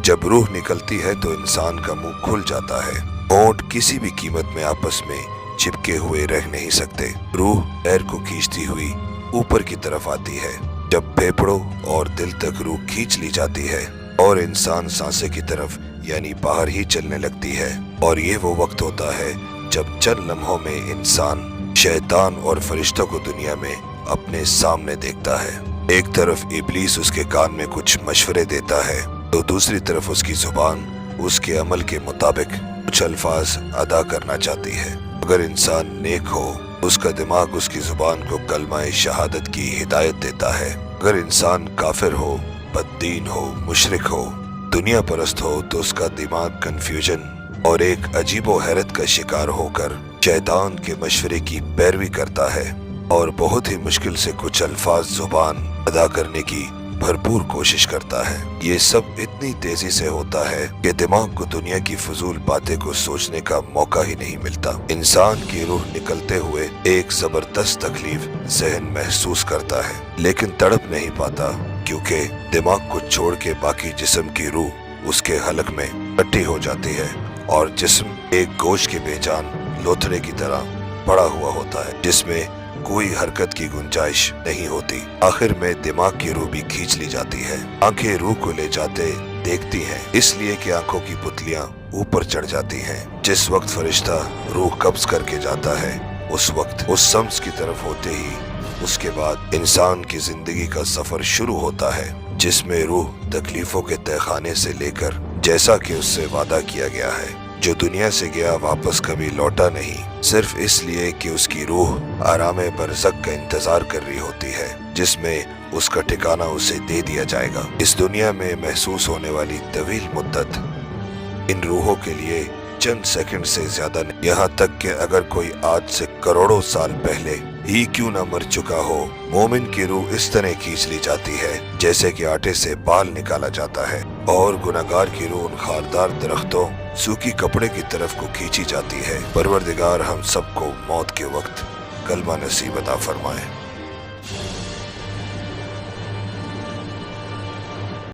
जब रूह निकलती है तो इंसान का मुंह खुल जाता है। होंठ किसी भी कीमत में आपस में चिपके हुए रह नहीं सकते। रूह एयर को खींचती हुई ऊपर की तरफ आती है। जब फेफड़ों और दिल तक रूह खींच ली जाती है और इंसान सांसे की तरफ यानी बाहर ही चलने लगती है। और ये वो वक्त होता है जब चंद लम्हों में इंसान शैतान और फरिश्तों को दुनिया में अपने सामने देखता है। एक तरफ इब्लीस उसके कान में कुछ मशवरे देता है तो दूसरी तरफ उसकी जुबान उसके अमल के मुताबिक कुछ अल्फाज अदा करना चाहती है। अगर इंसान नेक हो उसका दिमाग उसकी जुबान को कलमाए शहादत की हिदायत देता है। अगर इंसान काफिर हो, बददीन हो, मुशरिक हो, दुनिया परस्त हो तो उसका दिमाग कंफ्यूजन और एक अजीबो हैरत का शिकार होकर शैतान के मशवरे की पैरवी करता है और बहुत ही मुश्किल से कुछ अल्फाज जुबान अदा करने की भरपूर कोशिश करता है। ये सब इतनी तेजी से होता है कि दिमाग को दुनिया की फजूल बातें को सोचने का मौका ही नहीं मिलता। इंसान की रूह निकलते हुए एक जबरदस्त तकलीफ जहन महसूस करता है लेकिन तड़प नहीं पाता क्योंकि दिमाग को छोड़ के बाकी जिस्म की रूह उसके हलक में इकट्ठी हो जाती है और जिस्म एक गोश्त के बेजान लोथड़े की तरह पड़ा हुआ होता है जिसमें कोई हरकत की गुंजाइश नहीं होती। आखिर में दिमाग की रूह भी खींच ली जाती है। आंखें रूह को ले जाते देखती हैं इसलिए कि आंखों की पुतलियां ऊपर चढ़ जाती हैं। जिस वक्त फरिश्ता रूह कब्ज करके जाता है उस वक्त उस शम्स की तरफ होते ही उसके बाद इंसान की जिंदगी का सफर शुरू होता है जिसमें रूह तकलीफों के तहखाने से लेकर जैसा कि उससे वादा किया गया है। जो दुनिया से गया वापस कभी लौटा नहीं, सिर्फ इसलिए कि उसकी रूह आराम बरज़ख का इंतजार कर रही होती है जिसमें उसका ठिकाना उसे दे दिया जाएगा। इस दुनिया में महसूस होने वाली तवील मुद्दत इन रूहों के लिए चंद सेकंड से ज्यादा नहीं। यहाँ तक कि अगर कोई आज से करोड़ों साल पहले ही क्यों न मर चुका हो, मोमिन की रूह इस तरह खींच ली जाती है जैसे कि आटे से बाल निकाला जाता है और गुनहगार की रूह उन खारदार दरख्तों सूखी कपड़े की तरफ को खींची जाती है। परवरदिगार हम सबको मौत के वक्त कलमा नसीब अता फरमाए।